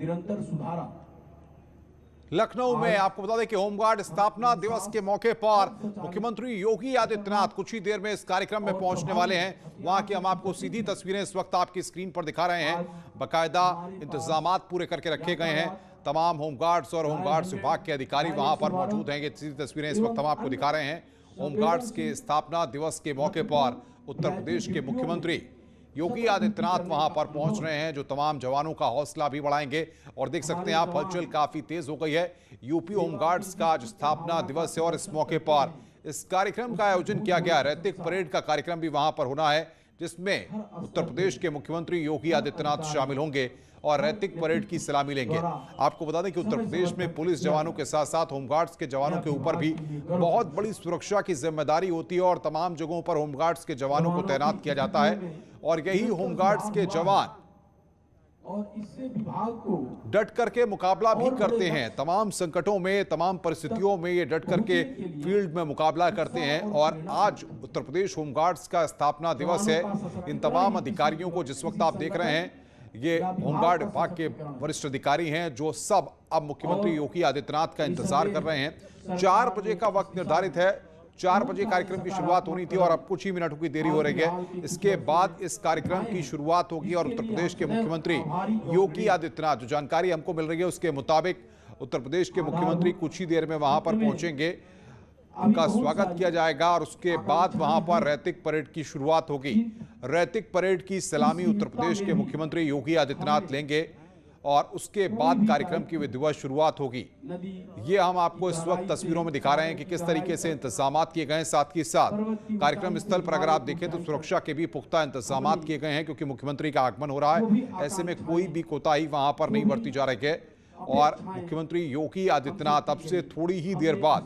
निरंतर सुधारा। लखनऊ में आपको बता दें कि होमगार्ड स्थापना दिवस के मौके पर मुख्यमंत्री योगी आदित्यनाथ कुछ ही देर में इस कार्यक्रम में पहुंचने वाले हैं। वहां की हम आपको सीधी तस्वीरें इस वक्त आपकी स्क्रीन पर दिखा रहे हैं। बाकायदा इंतजामात पूरे करके रखे गए हैं। तमाम होमगार्ड्स और होमगार्ड्स विभाग के अधिकारी वहां पर मौजूद हैं। ये सीधी तस्वीरें इस वक्त हम आपको दिखा रहे हैं। होमगार्ड्स के स्थापना दिवस के मौके पर उत्तर प्रदेश के मुख्यमंत्री योगी आदित्यनाथ वहां पर पहुंच रहे हैं, जो तमाम जवानों का हौसला भी बढ़ाएंगे। और देख सकते हैं आप, हलचल काफी तेज हो गई है। यूपी होमगार्ड्स का आज स्थापना दिवस है और इस मौके पर इस कार्यक्रम का आयोजन किया गया। रैतिक परेड का कार्यक्रम भी वहां पर होना है, जिसमें उत्तर प्रदेश के मुख्यमंत्री योगी आदित्यनाथ शामिल होंगे और रैतिक परेड की सलामी लेंगे। आपको बता दें कि उत्तर प्रदेश में पुलिस जवानों के साथ साथ होमगार्ड्स के जवानों के ऊपर भी बहुत बड़ी सुरक्षा की जिम्मेदारी होती है और तमाम जगहों पर होमगार्ड्स के जवानों को तैनात किया जाता है। और यही होमगार्ड्स के जवान और इससे विभाग को डट करके मुकाबला भी करते हैं। तमाम संकटों में, तमाम परिस्थितियों में ये डट करके फील्ड में मुकाबला करते हैं। और आज उत्तर प्रदेश होमगार्ड्स का स्थापना दिवस है। इन तमाम अधिकारियों को जिस वक्त आप देख रहे हैं, ये होमगार्ड विभाग के वरिष्ठ अधिकारी हैं, जो सब अब मुख्यमंत्री योगी आदित्यनाथ का इंतजार कर रहे हैं। 4 बजे का वक्त निर्धारित है। 4 बजे कार्यक्रम की शुरुआत होनी थी और अब कुछ ही मिनटों की देरी हो रही है। इसके बाद इस कार्यक्रम की शुरुआत होगी और उत्तर प्रदेश के मुख्यमंत्री योगी आदित्यनाथ, जो जानकारी हमको मिल रही है उसके मुताबिक उत्तर प्रदेश के मुख्यमंत्री कुछ ही देर में वहां पर पहुंचेंगे। उनका स्वागत किया जाएगा और उसके बाद वहां पर रैतिक परेड की शुरुआत होगी। रैतिक परेड की सलामी उत्तर प्रदेश के मुख्यमंत्री योगी आदित्यनाथ लेंगे और उसके बाद कार्यक्रम की विधिवत शुरुआत होगी। ये हम आपको इस वक्त तस्वीरों में दिखा रहे हैं कि किस तरीके से इंतजामात किए गए हैं। साथ ही साथ कार्यक्रम स्थल पर अगर आप देखें तो सुरक्षा के भी पुख्ता इंतजामात किए गए हैं, क्योंकि मुख्यमंत्री का आगमन हो रहा है। ऐसे में कोई भी कोताही वहां पर नहीं बरती जा रही है। और मुख्यमंत्री योगी आदित्यनाथ अब से थोड़ी ही देर बाद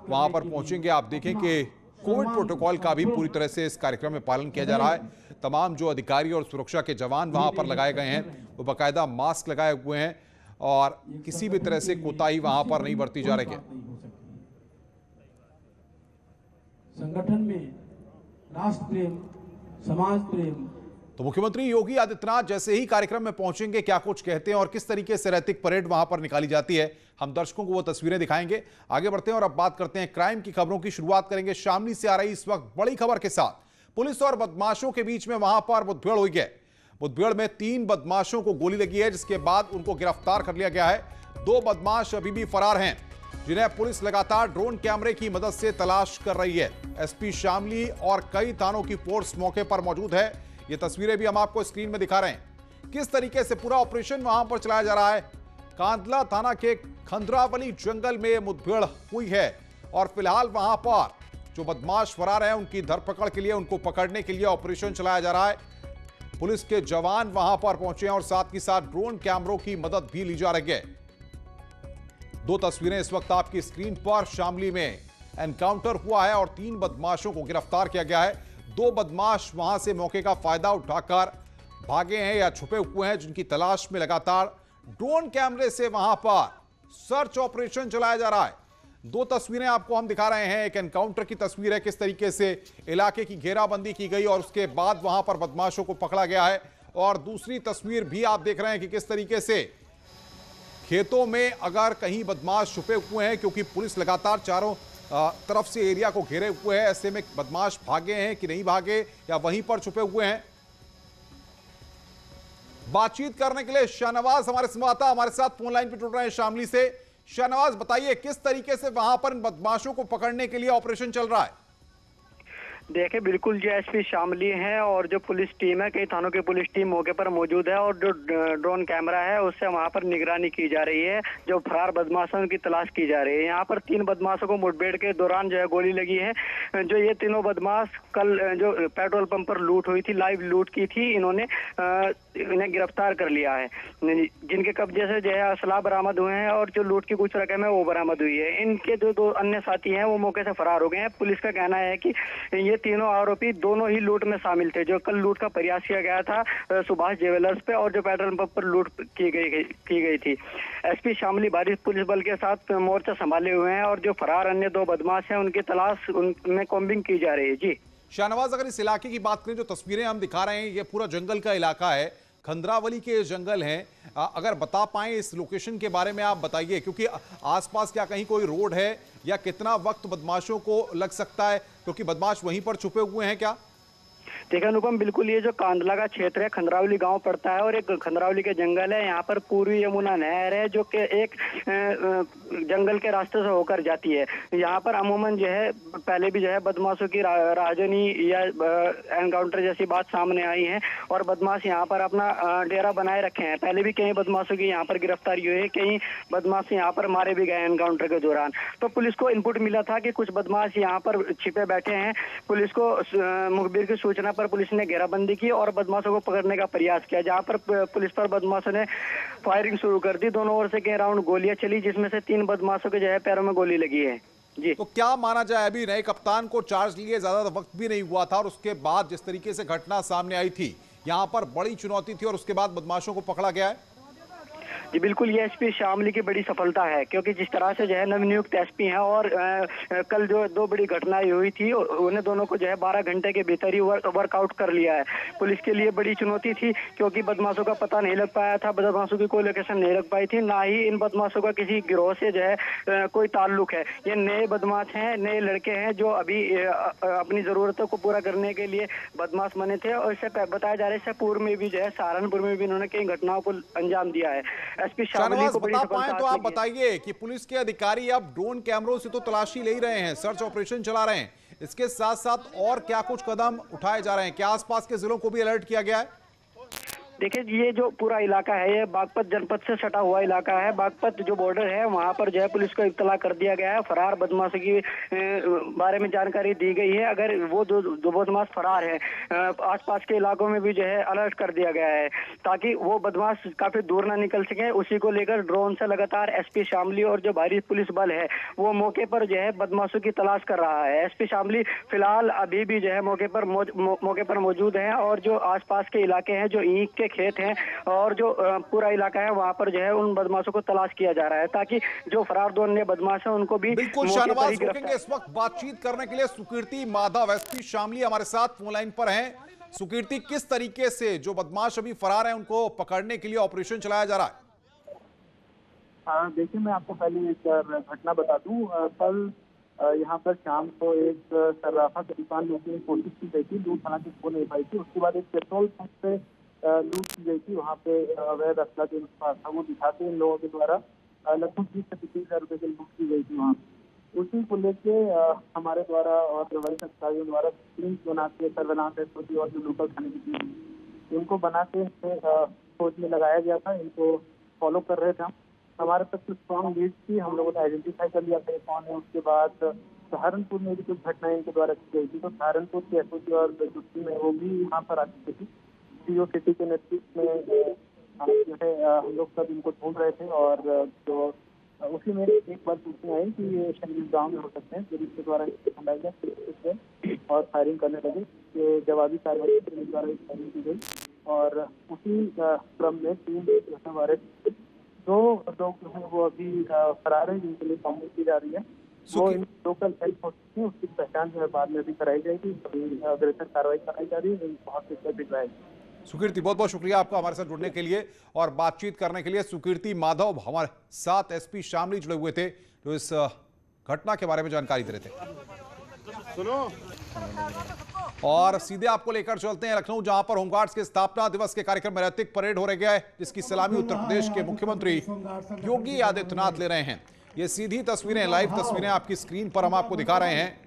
वहां पर पहुंचेंगे। आप देखें कि कोविड प्रोटोकॉल का भी पूरी तरह से इस कार्यक्रम में पालन किया जा रहा है। तमाम जो अधिकारी और सुरक्षा के जवान वहां पर लगाए गए हैं, वो बाकायदा मास्क लगाए हुए हैं और किसी भी तरह से कोताही वहां पर नहीं बरती जा रही है। संगठन में राष्ट्र प्रेम, समाज प्रेम। तो मुख्यमंत्री योगी आदित्यनाथ जैसे ही कार्यक्रम में पहुंचेंगे, क्या कुछ कहते हैं और किस तरीके से रैतिक परेड वहां पर निकाली जाती है, हम दर्शकों को वो तस्वीरें दिखाएंगे। आगे बढ़ते हैं और अब बात करते हैं क्राइम की खबरों की। शुरुआत करेंगे शामली से आ रही इस वक्त बड़ी खबर के साथ। पुलिस और बदमाशों के बीच में वहां पर मुठभेड़ हुई है। मुठभेड़ में 3 बदमाशों को गोली लगी है, जिसके बाद उनको गिरफ्तार कर लिया गया है। 2 बदमाश अभी भी फरार हैं, जिन्हें पुलिस लगातार ड्रोन कैमरे की मदद से तलाश कर रही है। एसपी शामली और कई थानों की फोर्स मौके पर मौजूद है। ये तस्वीरें भी हम आपको स्क्रीन में दिखा रहे हैं, किस तरीके से पूरा ऑपरेशन वहां पर चलाया जा रहा है। कांदला थाना के खंद्रावली जंगल में मुठभेड़ हुई है और फिलहाल वहां पर जो बदमाश फरार हैं, उनकी धरपकड़ के लिए, उनको पकड़ने के लिए ऑपरेशन चलाया जा रहा है। पुलिस के जवान वहां पर पहुंचे हैं और साथ ही साथ ड्रोन कैमरों की मदद भी ली जा रही है। 2 तस्वीरें इस वक्त आपकी स्क्रीन पर। शामली में एनकाउंटर हुआ है और 3 बदमाशों को गिरफ्तार किया गया है। 2 बदमाश वहां से मौके का फायदा उठाकर भागे हैं या छुपे हुए हैं, जिनकी तलाश में लगातार ड्रोन कैमरे से वहां पर सर्च ऑपरेशन चलाया जा रहा है। 2 तस्वीरें आपको हम दिखा रहे हैं। एक एनकाउंटर की तस्वीर है, किस तरीके से इलाके की घेराबंदी की गई और उसके बाद वहां पर बदमाशों को पकड़ा गया है। और दूसरी तस्वीर भी आप देख रहे हैं कि किस तरीके से खेतों में अगर कहीं बदमाश छुपे हुए हैं, क्योंकि पुलिस लगातार चारों तरफ से एरिया को घेरे हुए हैं। ऐसे में बदमाश भागे हैं कि नहीं भागे या वहीं पर छुपे हुए हैं। बातचीत करने के लिए शाहनवाज हमारे संवाददाता हमारे साथ फोन लाइन पर जुड़ रहे हैं शामली से। शाहनवाज, बताइए किस तरीके से वहां पर इन बदमाशों को पकड़ने के लिए ऑपरेशन चल रहा है? देखिए, बिल्कुल जो एसपी शामली है और जो पुलिस टीम है, कई थानों की पुलिस टीम मौके पर मौजूद है और जो ड्रोन कैमरा है उससे वहां पर निगरानी की जा रही है। जो फरार बदमाशों की तलाश की जा रही है। यहाँ पर 3 बदमाशों को मुठभेड़ के दौरान जो है गोली लगी है। जो ये तीनों बदमाश कल जो पेट्रोल पंप पर लूट हुई थी, लाइव लूट की थी, इन्हें गिरफ्तार कर लिया है, जिनके कब्जे से जो है असला बरामद हुए हैं और जो लूट की कुछ रकम है वो बरामद हुई है। इनके जो 2 अन्य साथी हैं वो मौके से फरार हो गए हैं। पुलिस का कहना है कि ये तीनों आरोपी दोनों ही लूट में शामिल थे। जो कल लूट का प्रयास किया गया था सुभाष ज्वेलर्स पे और जो पेट्रोल पंप पर लूट की गई थी। एसपी शामली भारी पुलिस बल के साथ मोर्चा संभाले हुए हैं और जो फरार अन्य 2 बदमाश हैं उनकी तलाश उनमें कॉम्बिंग की जा रही है। जी शाहनवाज, अगर इस इलाके की बात करें, जो तस्वीरें हम दिखा रहे हैं, ये पूरा जंगल का इलाका है। खंद्रावली के जंगल हैं, अगर बता पाएं इस लोकेशन के बारे में आप बताइए, क्योंकि आसपास क्या कहीं कोई रोड है या कितना वक्त बदमाशों को लग सकता है, क्योंकि बदमाश वहीं पर छुपे हुए हैं क्या? देखिए अनुपम, बिल्कुल ये जो कांदला का क्षेत्र है, खंद्रावली गांव पड़ता है और एक खंद्रावली के जंगल है। यहाँ पर पूर्वी यमुना नहर है जो कि एक जंगल के रास्ते से होकर जाती है। यहाँ पर अमूमन जो है पहले भी जो है बदमाशों की राजनी या एनकाउंटर जैसी बात सामने आई है और बदमाश यहाँ पर अपना डेरा बनाए रखे हैं। पहले भी कई बदमाशों की यहाँ पर गिरफ्तारी हुई है, कई बदमाश यहाँ पर मारे भी गए एनकाउंटर के दौरान। तो पुलिस को इनपुट मिला था कि कुछ बदमाश यहाँ पर छिपे बैठे हैं। पुलिस को मुखबिर की सूचना पर पुलिस ने घेराबंदी की और बदमाशों को पकड़ने का प्रयास किया, जहां पर पुलिस पर बदमाशों ने फायरिंग शुरू कर दी। दोनों ओर से कई राउंड गोलियां चली, जिसमें से 3 बदमाशों के जो है पैरों में गोली लगी है। जी, तो क्या माना जाए, अभी नए कप्तान को चार्ज लिए ज्यादा वक्त भी नहीं हुआ था और उसके बाद जिस तरीके से घटना सामने आई थी, यहां पर बड़ी चुनौती थी और उसके बाद बदमाशों को पकड़ा गया है? जी बिल्कुल, ये एसपी शामली की बड़ी सफलता है, क्योंकि जिस तरह से जो है नवनियुक्त एसपी हैं और कल जो 2 बड़ी घटनाएं हुई थी उन्हें दोनों को जो है 12 घंटे के भीतर ही वर्कआउट कर लिया है। पुलिस के लिए बड़ी चुनौती थी, क्योंकि बदमाशों का पता नहीं लग पाया था, बदमाशों की कोई लोकेशन नहीं लग पाई थी, ना ही इन बदमाशों का किसी गिरोह से जो है कोई ताल्लुक है। ये नए बदमाश हैं, नए लड़के हैं जो अभी अपनी जरूरतों को पूरा करने के लिए बदमाश बने थे। और इससे बताया जा रहा है इससे पूर्व में भी जो है सहारनपुर में भी इन्होंने कई घटनाओं को अंजाम दिया है। एसपी शामली को बड़ी बता सफलता पाएं तो आप बताइए कि पुलिस के अधिकारी अब ड्रोन कैमरों से तो तलाशी ले ही रहे हैं, सर्च ऑपरेशन चला रहे हैं, इसके साथ साथ और क्या कुछ कदम उठाए जा रहे हैं? क्या आसपास के जिलों को भी अलर्ट किया गया है? देखिए, ये जो पूरा इलाका है ये बागपत जनपद से सटा हुआ इलाका है। बागपत जो बॉर्डर है वहां पर जो है पुलिस को इत्तला कर दिया गया है। फरार बदमाशों की बारे में जानकारी दी गई है। अगर वो जो बदमाश फरार है, आसपास के इलाकों में भी जो है अलर्ट कर दिया गया है, ताकि वो बदमाश काफी दूर ना निकल सके। उसी को लेकर ड्रोन से लगातार एसपी शामली और जो भारी पुलिस बल है वो मौके पर जो है बदमाशों की तलाश कर रहा है। एसपी शामली फिलहाल अभी भी जो है मौके पर मौजूद है और जो आसपास के इलाके हैं, जो ईंट के खेत हैं और जो पूरा इलाका है वहां पर जो है उन बदमाशों को तलाश किया जा रहा है, ताकि जो फरार 2 अन्य बदमाश हैं उनको भी बिल्कुल शाहनवाज रोकेंगे। इस वक्त बातचीत करने के लिए सुकीर्ति माधव, एसपी शामली हमारे साथ फोन लाइन पर हैं। सुकीर्ति, किस तरीके से जो बदमाश अभी फरार हैं उनको पकड़ने के लिए ऑपरेशन चलाया जा रहा है? देखिए, मैं आपको पहले एक घटना बता दूं। कल यहाँ पर शाम को एक सर्राफा की दुकान लूटने की कोशिश की गई थी, लूट हालांकि हो नहीं पाई थी। उसके बाद एक पेट्रोल पंप पे लूट की गई थी, वहाँ पे अवैध असला जो था वो दिखाते इन लोगों के द्वारा लगभग 20 से 25 हजार रुपए की लूट की गई थी वहाँ। उसी को लेके हमारे द्वारा और वरिष्ठ अधिकारियों द्वारा टीम बना के सर्वेलांस एसओजी और जो लोकल थाने की टीम इनको बना के खोज में लगाया गया था। इनको फॉलो कर रहे थे हम। हमारे पास कुछ स्ट्रॉन्ग लीड थी, हम लोगों ने आइडेंटिफाई कर लिया था कौन है। उसके बाद सहारनपुर में भी कुछ घटनाएं इनके द्वारा की गई थी, तो सहारनपुर की एसओजी और जो टीम है वो भी यहाँ पर आ चुकी थी। सीओ सिटी के नेतृत्व में जो है हम लोग सब इनको ढूंढ रहे थे और जो उसी में एक बार सूचना आई कि ये शंगील गांव में हो सकते हैं। पुलिस के द्वारा और फायरिंग करने लगे, ये जवाबी कार्रवाई पुलिस द्वारा फायरिंग की गई और उसी क्रम में 3 हमारे 2 लोग जो है वो अभी फरार है, जिनके लिए कानून की जा रही है। वो इन लोकल हेल्प होती है, उसकी पहचान जो है बाद में भी कराई जाएगी। अभी अग्रेसर कार्रवाई कराई जा रही है, बहुत भिजवाएगी। सुकीर्ति, बहुत बहुत शुक्रिया आपका हमारे साथ जुड़ने के लिए और बातचीत करने के लिए। सुकीर्ति माधव हमारे साथ एसपी शामली जुड़े हुए थे, जो इस घटना के बारे में जानकारी दे रहे थे। सुनो और सीधे आपको लेकर चलते हैं लखनऊ, जहां पर होमगार्ड्स के स्थापना दिवस के कार्यक्रम में रैतिक परेड हो रहा है, जिसकी सलामी उत्तर प्रदेश के मुख्यमंत्री योगी आदित्यनाथ ले रहे हैं। ये सीधी तस्वीरें, लाइव तस्वीरें आपकी स्क्रीन पर हम आपको दिखा रहे हैं।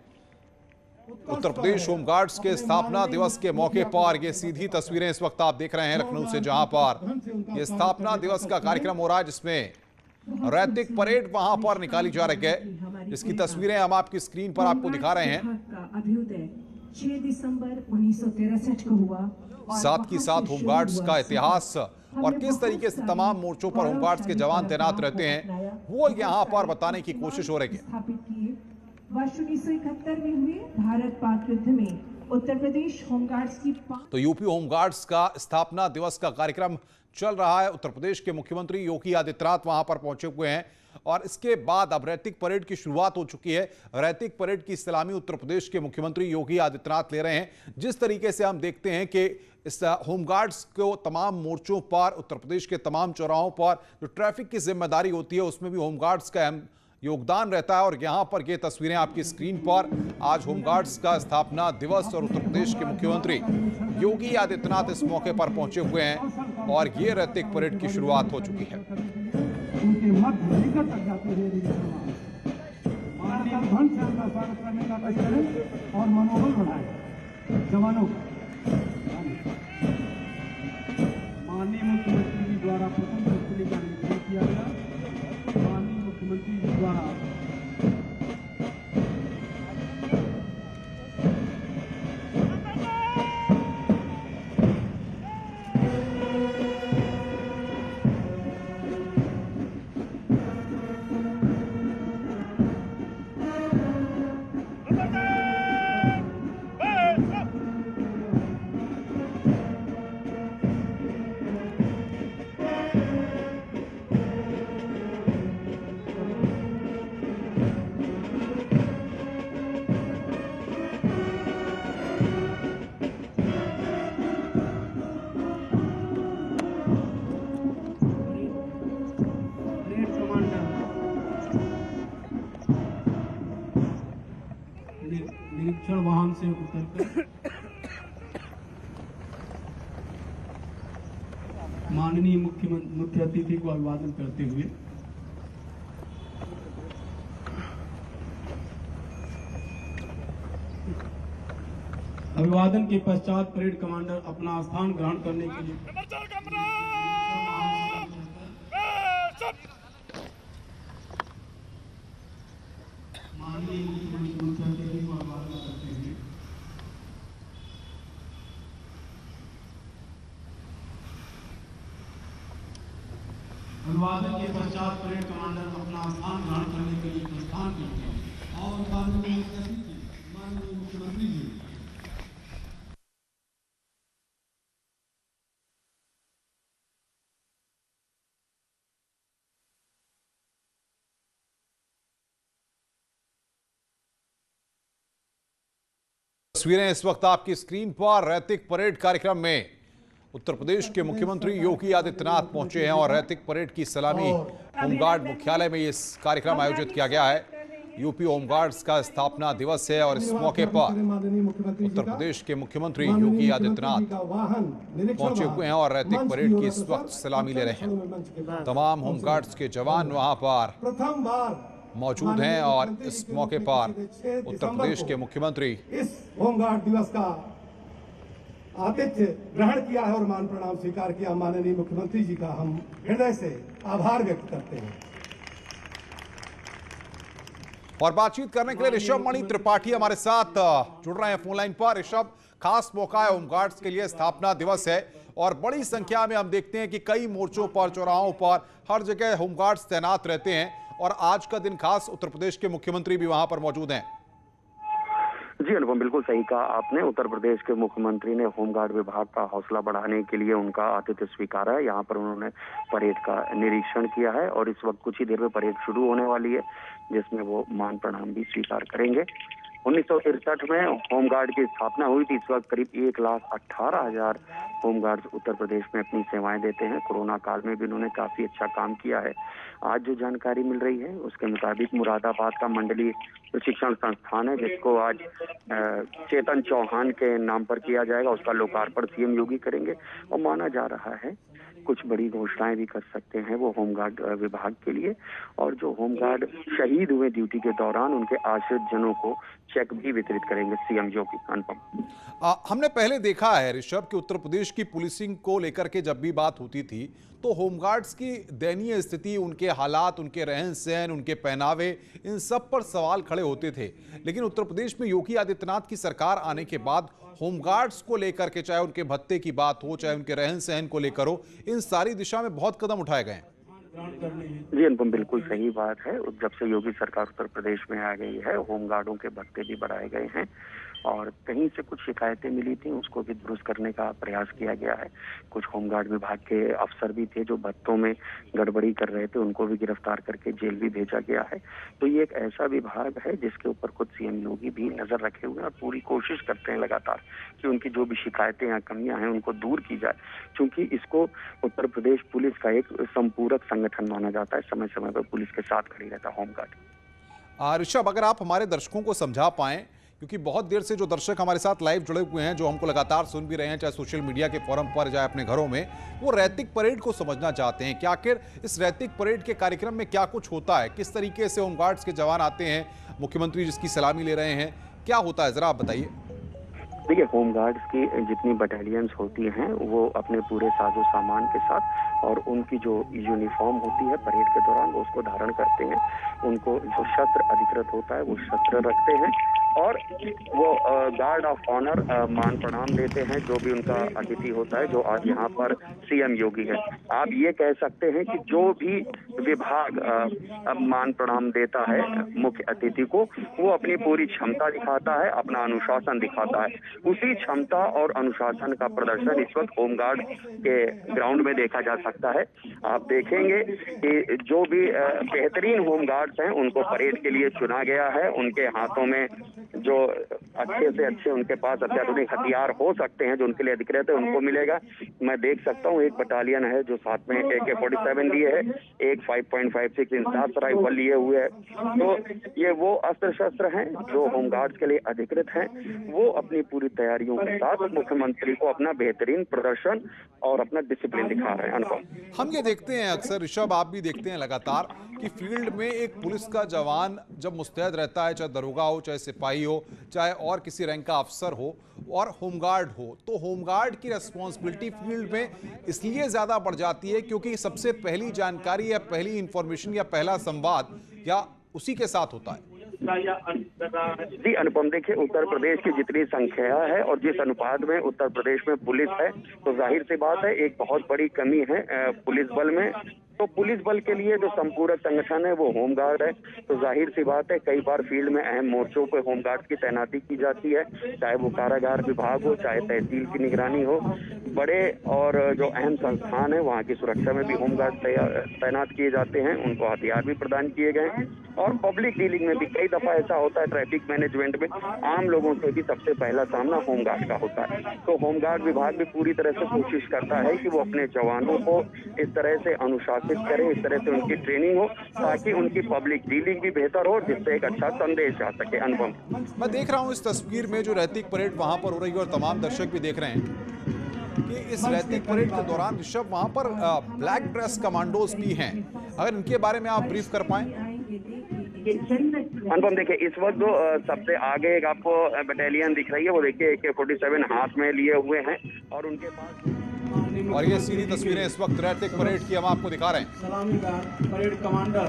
उत्तर प्रदेश होमगार्ड्स के स्थापना दिवस के मौके पर ये सीधी तस्वीरें इस वक्त आप देख रहे हैं लखनऊ से, जहां पर ये स्थापना दिवस का कार्यक्रम हो रहा है, जिसमें रैतिक परेड वहां पर निकाली जा रही है। इसकी तस्वीरें हम आपकी स्क्रीन पर आपको दिखा रहे हैं। 6 दिसंबर 1963 को हुआ। साथ ही साथ होमगार्ड्स का इतिहास और किस तरीके से तमाम मोर्चों पर होमगार्ड्स के जवान तैनात रहते हैं, वो यहां पर बताने की कोशिश हो रही है। वर्ष 1971 में हुए भारत पाक युद्ध में उत्तर प्रदेश होमगार्ड्स की तो यूपी होमगार्ड्स का स्थापना दिवस का कार्यक्रम चल रहा है। उत्तर प्रदेश के मुख्यमंत्री योगी आदित्यनाथ वहां पर पहुंचे हुए हैं और इसके बाद अब रैतिक परेड की शुरुआत हो चुकी है। रैतिक परेड की सलामी उत्तर प्रदेश के मुख्यमंत्री योगी आदित्यनाथ ले रहे हैं। जिस तरीके से हम देखते हैं कि इस होमगार्ड्स को तमाम मोर्चों पर, उत्तर प्रदेश के तमाम चौराहों पर जो ट्रैफिक की जिम्मेदारी होती है उसमें भी होमगार्ड्स का अहम योगदान रहता है। और यहां पर ये तस्वीरें आपकी स्क्रीन पर, आज होमगार्ड्स का स्थापना दिवस और उत्तर प्रदेश के मुख्यमंत्री योगी आदित्यनाथ इस मौके पर पहुंचे हुए हैं और ये रैतिक परेड की शुरुआत हो चुकी है। उनके मध्य निकट तक जाते हुए स्वागत करने का करें और मनोबल बढ़ाए जवानों का। माननीय मुख्यमंत्री जी द्वारा प्रथम सप्तरी का निरीक्षण किया गया। माननीय मुख्यमंत्री जी द्वारा निरीक्षण वाहन से उतरकर माननीय मुख्य अतिथि को अभिवादन करते हुए अभिवादन के पश्चात परेड कमांडर अपना स्थान ग्रहण करने के लिए माननीय मुख्य अतिथि को अभिवादन करते हुए अभिवादन के पश्चात परेड कमांडर अपना स्थान ग्रहण करने के लिए प्रस्थान करते हैं और माननीय मुख्यमंत्री जी तस्वीरें इस वक्त आपकी स्क्रीन पर। रैतिक परेड कार्यक्रम में उत्तर प्रदेश के मुख्यमंत्री योगी आदित्यनाथ पहुंचे हैं और रैतिक परेड की सलामी होमगार्ड मुख्यालय में इस कार्यक्रम आयोजित किया गया है। यूपी होमगार्ड्स का स्थापना दिवस है और इस मौके पर उत्तर प्रदेश के मुख्यमंत्री योगी आदित्यनाथ पहुंचे हुए हैं और रैतिक परेड की इस वक्त सलामी ले रहे हैं। तमाम होमगार्ड्स के जवान वहां पर मौजूद हैं और इस मौके पर उत्तर प्रदेश के मुख्यमंत्री इस होमगार्ड दिवस का आतिथ्य ग्रहण किया है और मान प्रणाम स्वीकार किया। माननीय मुख्यमंत्री जी का हम हृदय से आभार व्यक्त करते हैं। और बातचीत करने के लिए ऋषभ मणि त्रिपाठी हमारे साथ जुड़ रहे हैं फोन लाइन पर। ऋषभ, खास मौका है, होमगार्ड्स के लिए स्थापना दिवस है और बड़ी संख्या में हम देखते हैं कि कई मोर्चों पर, चौराहों पर, हर जगह होमगार्ड्स तैनात रहते हैं और आज का दिन खास, उत्तर प्रदेश के मुख्यमंत्री भी वहां पर मौजूद हैं। जी अनुपम, बिल्कुल सही कहा आपने। उत्तर प्रदेश के मुख्यमंत्री ने होमगार्ड विभाग का हौसला बढ़ाने के लिए उनका आतिथ्य स्वीकारा है। यहाँ पर उन्होंने परेड का निरीक्षण किया है और इस वक्त कुछ ही देर में परेड शुरू होने वाली है जिसमें वो मान प्रणाम भी स्वीकार करेंगे। 1963 में होमगार्ड की स्थापना हुई थी। इस वक्त करीब 1,18,000 होमगार्ड्स उत्तर प्रदेश में अपनी सेवाएं देते हैं। कोरोना काल में भी उन्होंने काफी अच्छा काम किया है। आज जो जानकारी मिल रही है उसके मुताबिक मुरादाबाद का मंडलीय प्रशिक्षण संस्थान है जिसको आज चेतन चौहान के नाम पर किया जाएगा, उसका लोकार्पण सीएम योगी करेंगे और माना जा रहा है कुछ बड़ी घोषणाएं भी कर सकते हैं वो होमगार्ड विभाग के लिए। और जो होमगार्ड शहीद हुए ड्यूटी के दौरान उनके आश्रित जनों को चेक भी वितरित करेंगे सीएम योगी। अनुपम, हमने पहले देखा है ऋषभ कि उत्तर प्रदेश की पुलिसिंग को लेकर के जब भी बात होती थी तो होमगार्ड्स की दयनीय स्थिति, उनके हालात, उनके रहन सहन, उनके पहनावे, इन सब पर सवाल खड़े होते थे। लेकिन उत्तर प्रदेश में योगी आदित्यनाथ की सरकार आने के बाद होमगार्ड्स को लेकर के, चाहे उनके भत्ते की बात हो, चाहे उनके रहन सहन को लेकर हो, इन सारी दिशा में बहुत कदम उठाए गए हैं। जी अनुपम, बिल्कुल सही बात है। जब से योगी सरकार उत्तर प्रदेश में आ गई है होमगार्डों के भत्ते भी बढ़ाए गए हैं और कहीं से कुछ शिकायतें मिली थी, उसको भी दुरुस्त करने का प्रयास किया गया है। कुछ होमगार्ड विभाग के अफसर भी थे जो भत्तों में गड़बड़ी कर रहे थे, उनको भी गिरफ्तार करके जेल भी भेजा गया है। तो ये एक ऐसा विभाग है जिसके ऊपर खुद सीएम योगी भी नजर रखे हुए हैं और पूरी कोशिश करते हैं लगातार कि उनकी जो भी शिकायतें या कमियां हैं उनको दूर की जाए, क्योंकि इसको उत्तर प्रदेश पुलिस का एक संपूरक संगठन माना जाता है। समय समय पर पुलिस के साथ खड़ी रहता है होमगार्ड। ऋषभ, अगर आप हमारे दर्शकों को समझा पाएं, क्योंकि बहुत देर से जो दर्शक हमारे साथ लाइव जुड़े हुए हैं, जो हमको लगातार सुन भी रहे हैं, चाहे सोशल मीडिया के फोरम पर चाहे अपने घरों में, वो रैतिक परेड को समझना चाहते हैं कि आखिर इस रैतिक परेड के कार्यक्रम में क्या कुछ होता है, किस तरीके से होमगार्ड्स के जवान आते हैं, मुख्यमंत्री जिसकी सलामी ले रहे हैं, क्या होता है, जरा आप बताइए। देखिए, होमगार्ड्स की जितनी बटालियंस होती हैं वो अपने पूरे साजो सामान के साथ और उनकी जो यूनिफॉर्म होती है परेड के दौरान वो उसको धारण करते हैं। उनको जो शस्त्र अधिकृत होता है वो शस्त्र रखते हैं और वो गार्ड ऑफ ऑनर मान प्रणाम देते हैं जो भी उनका अतिथि होता है, जो आज यहाँ पर सीएम योगी है। आप ये कह सकते हैं कि जो भी विभाग मान प्रणाम देता है मुख्य अतिथि को, वो अपनी पूरी क्षमता दिखाता है, अपना अनुशासन दिखाता है। उसी क्षमता और अनुशासन का प्रदर्शन इस वक्त होमगार्ड के ग्राउंड में देखा जा सकता है। आप देखेंगे कि जो भी बेहतरीन होमगार्ड्स हैं उनको परेड के लिए चुना गया है। उनके हाथों में जो अच्छे से अच्छे उनके पास अत्याधुनिक हथियार हो सकते हैं जो उनके लिए अधिकृत है उनको मिलेगा। मैं देख सकता हूँ एक बटालियन है जो साथ में AK-47 लिए है, एक 5.56 इंच राइफल लिए हुए है। तो ये वो अस्त्र शस्त्र हैं जो होमगार्ड्स के लिए अधिकृत हैं। वो अपनी पूरी तैयारियों के साथ मुख्यमंत्री को अपना बेहतरीन प्रदर्शन और अपना डिसिप्लिन दिखा रहे हैं। अनुपम, हम ये देखते हैं अक्सर, ऋषभ आप भी देखते हैं लगातार, कि फील्ड में एक पुलिस का जवान जब मुस्तैद रहता है, चाहे दरोगा हो, चाहे सिपाही हो, चाहे और किसी रैंक का अफसर हो और होमगार्ड हो, तो होमगार्ड की रिस्पॉन्सिबिलिटी फील्ड में इसलिए ज्यादा बढ़ जाती है क्योंकि सबसे पहली जानकारी या पहली इंफॉर्मेशन या पहला संवाद या उसी के साथ होता है। जी अनुपम, देखिए उत्तर प्रदेश की जितनी संख्या है और जिस अनुपात में उत्तर प्रदेश में पुलिस है, तो जाहिर सी बात है एक बहुत बड़ी कमी है पुलिस बल में। तो पुलिस बल के लिए जो संपूरक संगठन है वो होमगार्ड है। तो जाहिर सी बात है कई बार फील्ड में अहम मोर्चों पर होमगार्ड की तैनाती की जाती है, चाहे वो कारागार विभाग हो, चाहे तहसील की निगरानी हो। बड़े और जो अहम संस्थान है वहाँ की सुरक्षा में भी होमगार्ड तैनात किए जाते हैं, उनको हथियार भी प्रदान किए गए हैं। और पब्लिक डीलिंग में भी कई दफा ऐसा होता है, ट्रैफिक मैनेजमेंट में आम लोगों से भी सबसे पहला सामना होमगार्ड का होता है। तो होमगार्ड विभाग भी पूरी तरह से कोशिश करता है कि वो अपने जवानों को इस तरह से अनुशासित करें, इस तरह से उनकी ट्रेनिंग हो ताकि उनकी पब्लिक डीलिंग भी बेहतर हो, जिससे एक अच्छा संदेश आ सके। अनुपम, मैं देख रहा हूँ इस तस्वीर में जो रैतिक परेड वहां पर हो रही है और तमाम दर्शक भी देख रहे हैं कि इस रैतिक परेड के दौरान ऋषभ वहां पर ब्लैक ड्रेस कमांडोज भी हैं। अगर इनके बारे में आप ब्रीफ कर पाएं। अनुपम, देखिए इस वक्त जो सबसे आगे एक आपको बटालियन दिख रही है वो देखिए AK-47 हाथ में लिए हुए हैं और उनके पास, और ये सीधी तस्वीरें इस वक्त रैतिक परेड की हम आपको दिखा रहे हैं। सलामी परेड कमांडर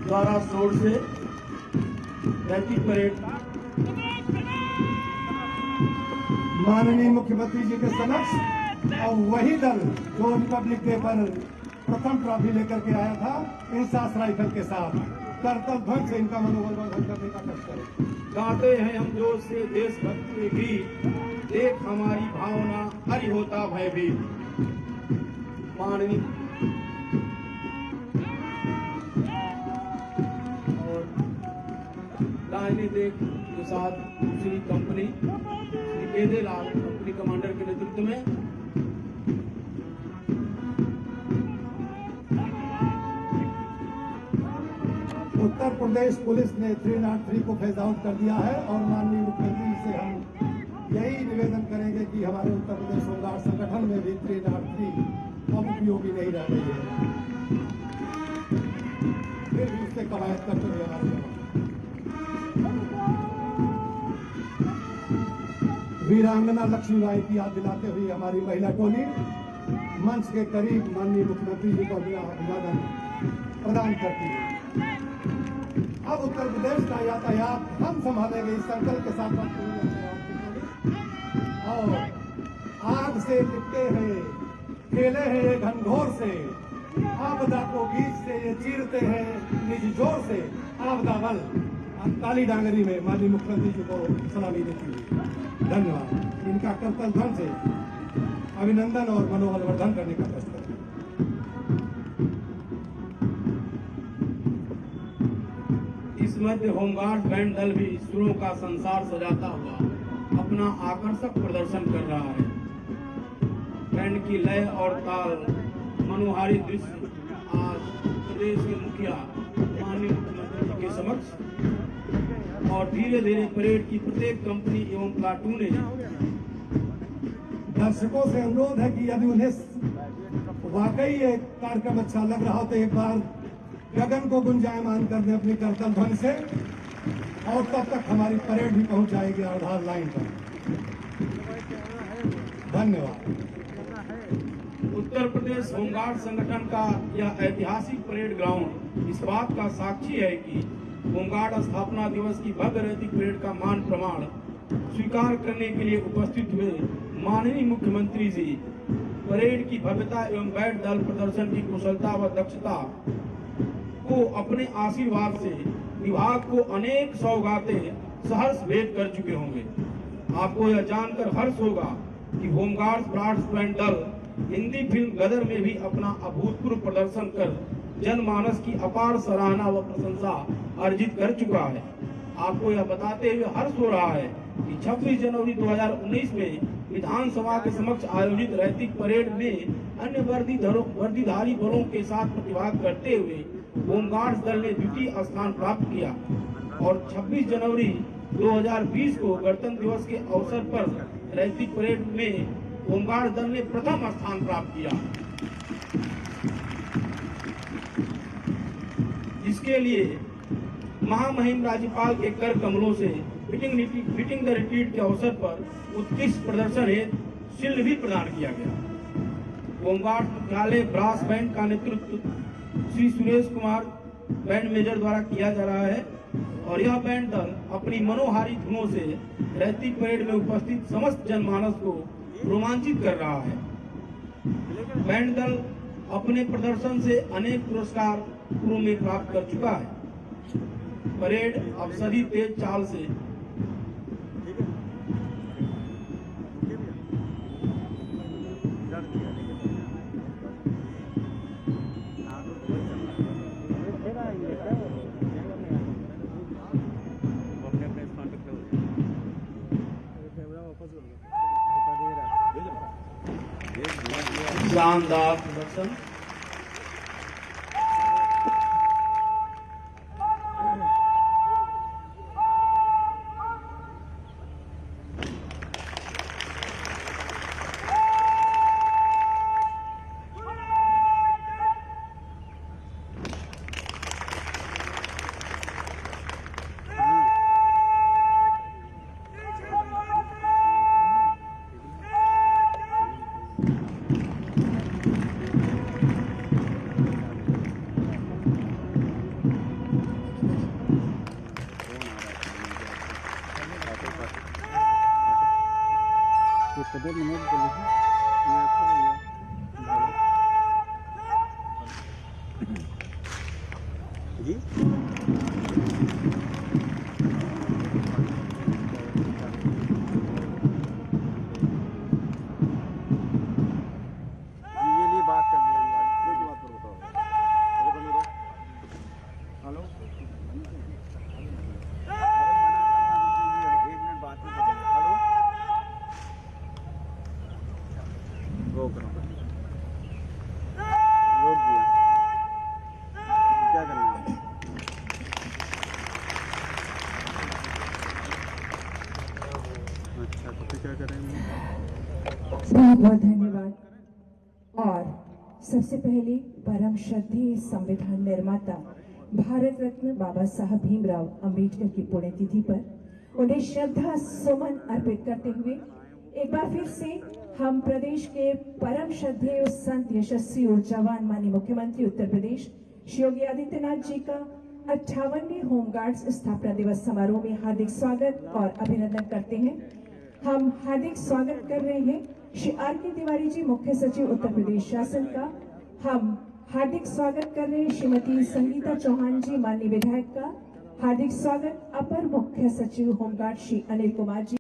द्वारा रोड से रैतिक परेड माननीय मुख्यमंत्री जी के समक्ष और वही दल जो रिपब्लिक डे पर प्रथम ट्रॉफी लेकर के आया था इंसास राइफल के साथ करतल ध्वंस से इनका मनोबल वर्धन करने का कष्ट करें। गाते हैं हम जोश से देशभक्ति के गीत, देख हमारी भावना हरि होता भयभीत। माननीय और लाइने देख के साथ दूसरी कंपनी श्री केदे लाल कंपनी कमांडर के नेतृत्व में उत्तर प्रदेश पुलिस ने 303 को फेज आउट कर दिया है और माननीय मुख्यमंत्री से हम यही निवेदन करेंगे कि हमारे उत्तर प्रदेश होमगार्ड संगठन में भी 303 अब उपयोगी नहीं रह रही है, फिर भी उससे कवायद करते हुए हमारे वीरांगना लक्ष्मीबाई की याद दिलाते हुए हमारी महिला टोली मंच के करीब माननीय मुख्यमंत्री जी को अपना अभिवादन प्रदान करती है। अब उत्तर प्रदेश का यातायात हम संभालेंगे इस संकल्प के साथ और आग से लिपटे हैं, खेले हैं ये घनघोर से, आपदा को बीच से ये चीरते हैं निज जोर से। आपदा बल काली डांगरी में माननीय मुख्यमंत्री जी को सलामी देती हुई धन्यवाद। इनका कर्तव्य धन से अभिनंदन और मनोबल वर्धन करने का प्रश्न है। इस मध्य होमगार्ड बैंड दल भी सुरों का संसार सजाता हुआ अपना आकर्षक प्रदर्शन कर रहा है। बैंड की लय और ताल मनोहारी दृश्य आज प्रदेश के मुखिया माननीय मुख्यमंत्री जी के समक्ष और धीरे धीरे परेड की प्रत्येक कंपनी एवं प्लाटूने दर्शकों से अनुरोध है कि यदि उन्हें वाकई ये कार्यक्रम अच्छा लग रहा हो तो एक बार गगन को गुंजायमान कर दें अपनी करतल ध्वनि से, और तब तक हमारी परेड भी पहुंच जाएगी आधार लाइन पर। धन्यवाद। उत्तर प्रदेश होमगार्ड संगठन का यह ऐतिहासिक परेड ग्राउंड इस बात का साक्षी है कि होमगार्ड स्थापना दिवस की भव्य रैतिक परेड का मान प्रमाण स्वीकार करने के लिए उपस्थित हुए माननीय मुख्यमंत्री जी परेड की भव्यता एवं बैंड दल प्रदर्शन की कुशलता व दक्षता को अपने आशीर्वाद से विभाग को अनेक सौगातें सहर्ष भेंट कर चुके होंगे। आपको यह जानकर हर्ष होगा कि होमगार्ड ब्राड्स बैंड दल हिंदी फिल्म गदर में भी अपना अभूतपूर्व प्रदर्शन कर जनमानस की अपार सराहना व प्रशंसा अर्जित कर चुका है। आपको यह बताते हुए हर्ष हो रहा है कि 26 जनवरी 2019 में विधानसभा के समक्ष आयोजित रैतिक परेड में अन्य वर्दीधारी बलों के साथ प्रतिभाग करते हुए होमगार्ड्स दल ने द्वितीय स्थान प्राप्त किया और 26 जनवरी 2020 को गणतंत्र दिवस के अवसर पर रैतिक परेड में होमगार्ड दल ने प्रथम स्थान प्राप्त किया। इसके लिए महामहिम राज्यपाल के कर कमलों से फिटिंग द रिट्रीट के अवसर पर उत्कृष्ट प्रदर्शन हेतु शील्ड भी प्रदान किया गया। होमगार्ड मुख्यालय ब्रास बैंड का नेतृत्व श्री सुरेश कुमार बैंड मेजर द्वारा किया जा रहा है और यह बैंड दल अपनी मनोहारी धुनों से रैतिक परेड में उपस्थित समस्त जनमानस को रोमांचित कर रहा है। बैंड दल अपने प्रदर्शन से अनेक पुरस्कार पूर्व में प्राप्त कर चुका है। परेड अब सभी तेज चाल से शानदार प्रदर्शन। बहुत बहुत धन्यवाद। और सबसे पहले परम श्रद्धेय संविधान निर्माता भारत रत्न बाबा साहब भीमराव अंबेडकर की पुण्यतिथि पर उन्हें श्रद्धा सुमन अर्पित करते हुए एक बार फिर से हम प्रदेश के परम श्रद्धेय संत यशस्वी ऊर्जावान माननीय मुख्यमंत्री उत्तर प्रदेश श्री योगी आदित्यनाथ जी का 58वें होमगार्ड्स स्थापना दिवस समारोह में हार्दिक स्वागत और अभिनंदन करते हैं। हम हार्दिक स्वागत कर रहे हैं श्री आर.के. तिवारी जी, मुख्य सचिव उत्तर प्रदेश शासन का। हम हार्दिक स्वागत कर रहे हैं श्रीमती संगीता चौहान जी, माननीय विधायक का। हार्दिक स्वागत अपर मुख्य सचिव होमगार्ड श्री अनिल कुमार जी।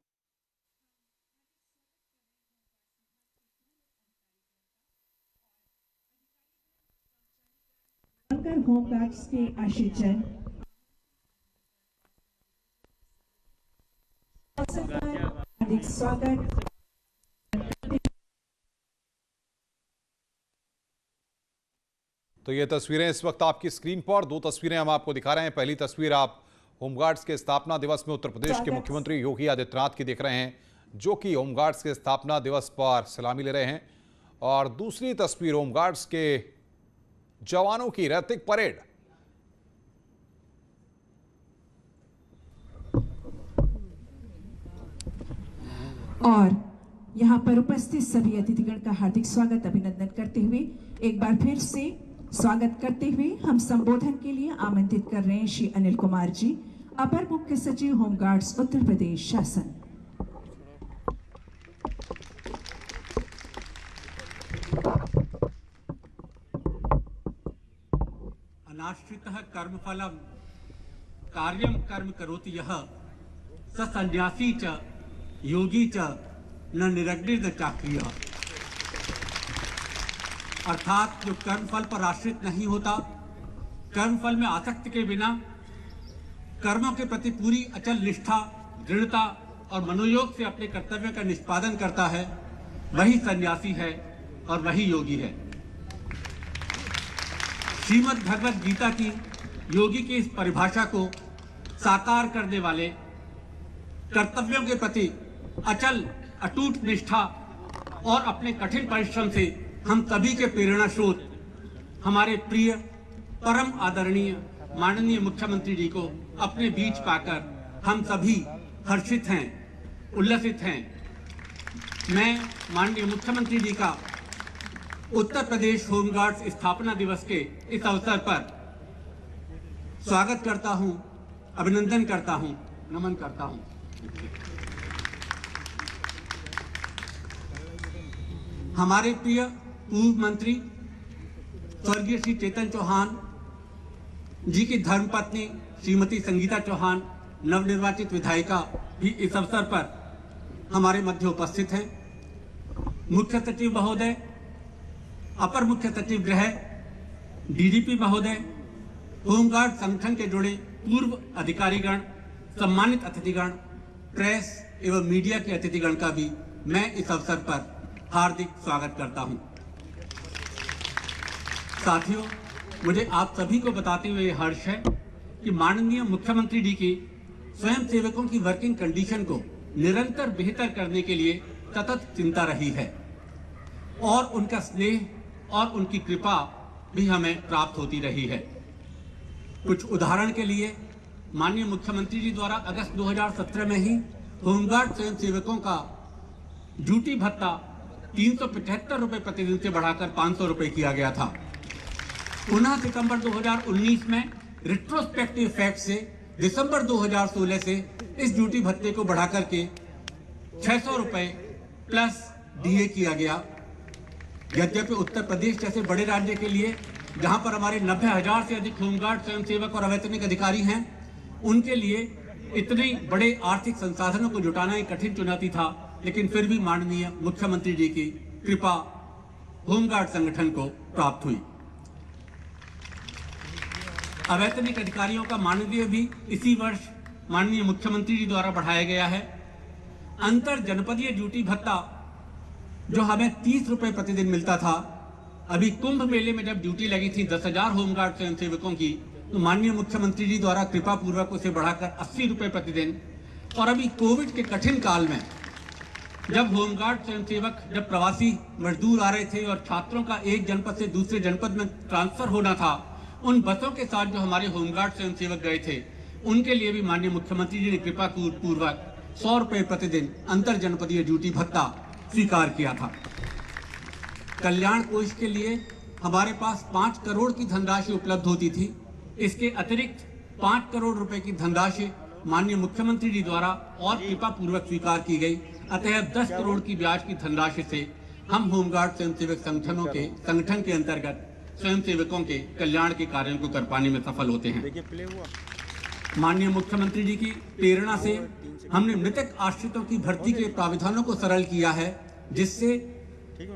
होमगार्ड्स के आशीष जैन, हार्दिक स्वागत। तो ये तस्वीरें इस वक्त आपकी स्क्रीन पर, दो तस्वीरें हम आपको दिखा रहे हैं। पहली तस्वीर आप होमगार्ड्स के स्थापना दिवस में उत्तर प्रदेश के मुख्यमंत्री योगी आदित्यनाथ की देख रहे हैं, जो कि होमगार्ड्स के स्थापना दिवस पर सलामी ले रहे हैं। और दूसरी तस्वीर होमगार्ड्स के जवानों की रैतिक परेड। और यहाँ पर उपस्थित सभी अतिथिगण का हार्दिक स्वागत अभिनंदन करते हुए एक बार फिर से स्वागत करते हुए हम संबोधन के लिए आमंत्रित कर रहे हैं श्री अनिल कुमार जी, अपर मुख्य सचिव होमगार्ड्स उत्तर प्रदेश शासन। अनाश्रितः कर्मफलम कार्यम कर्म करोति यः स संन्यासी च योगी च न निरग्निर्न चाक्रियः। अर्थात जो कर्मफल पर आश्रित नहीं होता, कर्मफल में आसक्ति के बिना कर्मों के प्रति पूरी अचल निष्ठा, दृढ़ता और मनोयोग से अपने कर्तव्य का निष्पादन करता है, वही सन्यासी है और वही योगी है। श्रीमद् भगवद गीता की योगी की इस परिभाषा को साकार करने वाले कर्तव्यों के प्रति अचल अटूट निष्ठा और अपने कठिन परिश्रम से हम सभी के प्रेरणा स्रोत हमारे प्रिय परम आदरणीय माननीय मुख्यमंत्री जी को अपने बीच पाकर हम सभी हर्षित हैं, उल्लसित हैं। मैं माननीय मुख्यमंत्री जी का उत्तर प्रदेश होमगार्ड्स स्थापना दिवस के इस अवसर पर स्वागत करता हूं, अभिनंदन करता हूं, नमन करता हूं। हमारे प्रिय पूर्व मंत्री स्वर्गीय श्री चेतन चौहान जी की धर्मपत्नी श्रीमती संगीता चौहान, नवनिर्वाचित विधायिका, भी इस अवसर पर हमारे मध्य उपस्थित हैं। मुख्य सचिव महोदय, अपर मुख्य सचिव गृह, डीजीपी महोदय, होमगार्ड संगठन के जुड़े पूर्व अधिकारीगण, सम्मानित अतिथिगण, प्रेस एवं मीडिया के अतिथिगण का भी मैं इस अवसर पर हार्दिक स्वागत करता हूं। साथियों, मुझे आप सभी को बताते हुए हर्ष है कि माननीय मुख्यमंत्री जी की स्वयं सेवकों की वर्किंग कंडीशन को निरंतर बेहतर करने के लिए सतत चिंता रही है और उनका स्नेह और उनकी कृपा भी हमें प्राप्त होती रही है। कुछ उदाहरण के लिए, माननीय मुख्यमंत्री जी द्वारा अगस्त 2017 में ही होमगार्ड स्वयं सेवकों का ड्यूटी भत्ता 375 रुपए प्रतिदिन से बढ़ाकर 500 रुपए किया गया था। पुनः सितंबर 2019 में रिट्रोस्पेक्टिव इफेक्ट से दिसंबर 2016 से इस ड्यूटी भत्ते को बढ़ाकर के 600 रुपए प्लस डीए किया गया। यद्यपि उत्तर प्रदेश जैसे बड़े राज्य के लिए, जहां पर हमारे 90,000 से अधिक होमगार्ड स्वयंसेवक और अवैतनिक अधिकारी हैं, उनके लिए इतने बड़े आर्थिक संसाधनों को जुटाना एक कठिन चुनौती था, लेकिन फिर भी माननीय मुख्यमंत्री जी की कृपा होमगार्ड संगठन को प्राप्त हुई। अवैतनिक अधिकारियों का मानदेय भी इसी वर्ष माननीय मुख्यमंत्री जी द्वारा बढ़ाया गया है। अंतर जनपदीय ड्यूटी भत्ता जो हमें 30 रुपए प्रतिदिन मिलता था, अभी कुंभ मेले में जब ड्यूटी लगी थी 10,000 होमगार्ड स्वयंसेवकों की, तो माननीय मुख्यमंत्री जी द्वारा कृपा पूर्वक उसे बढ़ाकर 80 रुपए प्रतिदिन, और अभी कोविड के कठिन काल में जब होमगार्ड स्वयंसेवक, जब प्रवासी मजदूर आ रहे थे और छात्रों का एक जनपद से दूसरे जनपद में ट्रांसफर होना था, उन बसों के साथ जो हमारे होमगार्ड स्वयंसेवक गए थे, उनके लिए भी माननीय मुख्यमंत्री जी ने कृपा पूर्वक 100 रुपए प्रतिदिन अंतर जनपदीय ड्यूटी भत्ता स्वीकार किया था। कल्याण कोष के लिए हमारे पास 5 करोड़ की धनराशि उपलब्ध होती थी। इसके अतिरिक्त 5 करोड़ रुपए की धनराशि माननीय मुख्यमंत्री जी द्वारा और कृपा पूर्वक स्वीकार की गई। अतः 10 करोड़ की ब्याज की धनराशि से हम होमगार्ड स्वयंसेवक संगठन के अंतर्गत स्वयंसेवकों के कल्याण के कार्यों को कर पाने में सफल होते हैं। माननीय मुख्यमंत्री जी की प्रेरणा से हमने मृतक आश्रितों की भर्ती के प्राविधानों को सरल किया है, जिससे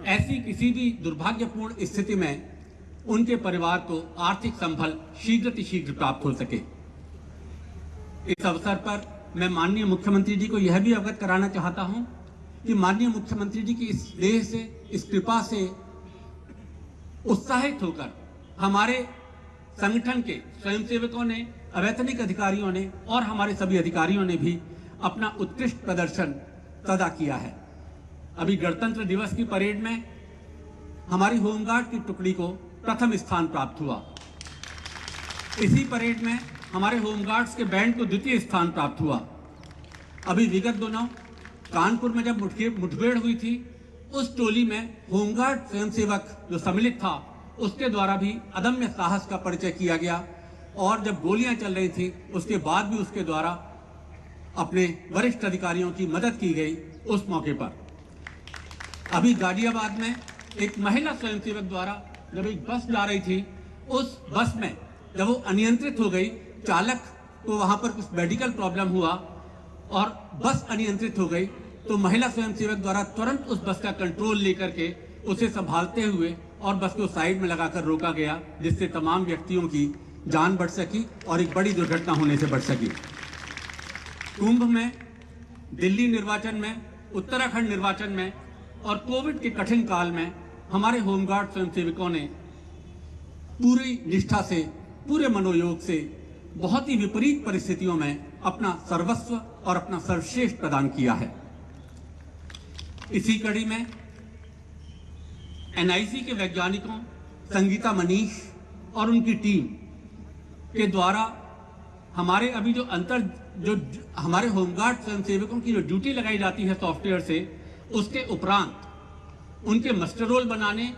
ऐसी किसी भी दुर्भाग्यपूर्ण स्थिति में उनके परिवार को आर्थिक संबल शीघ्र प्राप्त हो सके। इस अवसर पर मैं माननीय मुख्यमंत्री जी को यह भी अवगत कराना चाहता हूं कि माननीय मुख्यमंत्री जी की इस स्नेह से, इस कृपा से उत्साहित होकर हमारे संगठन के स्वयंसेवकों ने, अवैतनिक अधिकारियों ने और हमारे सभी अधिकारियों ने भी अपना उत्कृष्ट प्रदर्शन अदा किया है। अभी गणतंत्र दिवस की परेड में हमारी होमगार्ड की टुकड़ी को प्रथम स्थान प्राप्त हुआ। इसी परेड में हमारे होमगार्ड्स के बैंड को द्वितीय स्थान प्राप्त हुआ। अभी विगत दिनों कानपुर में जब मुठभेड़ हुई थी, उस टोली में होमगार्ड स्वयंसेवक जो सम्मिलित था, उसके द्वारा भी अदम्य साहस का परिचय किया गया और जब गोलियां चल रही थी उसके बाद भी उसके द्वारा अपने वरिष्ठ अधिकारियों की मदद की गई। उस मौके पर अभी गाजियाबाद में एक महिला स्वयंसेवक द्वारा जब एक बस जा रही थी, उस बस में जब वो अनियंत्रित हो गई, चालक को वहां पर कुछ मेडिकल प्रॉब्लम हुआ और बस अनियंत्रित हो गई, तो महिला स्वयंसेवक द्वारा तुरंत उस बस का कंट्रोल लेकर के उसे संभालते हुए और बस को साइड में लगाकर रोका गया, जिससे तमाम व्यक्तियों की जान बच सकी और एक बड़ी दुर्घटना होने से बच सकी। कुंभ में, दिल्ली निर्वाचन में, उत्तराखंड निर्वाचन में और कोविड के कठिन काल में हमारे होमगार्ड स्वयंसेवकों ने पूरी निष्ठा से, पूरे मनोयोग से बहुत ही विपरीत परिस्थितियों में अपना सर्वस्व और अपना सर्वश्रेष्ठ प्रदान किया है। इसी कड़ी में एनआईसी के वैज्ञानिकों संगीता मनीष और उनकी टीम के द्वारा हमारे अभी जो हमारे होमगार्ड स्वयंसेवकों की जो ड्यूटी लगाई जाती है सॉफ्टवेयर से, उसके उपरांत उनके मास्टर रोल बनाने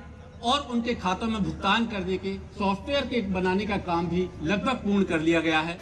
और उनके खातों में भुगतान करने के सॉफ्टवेयर के बनाने का काम भी लगभग पूर्ण कर लिया गया है।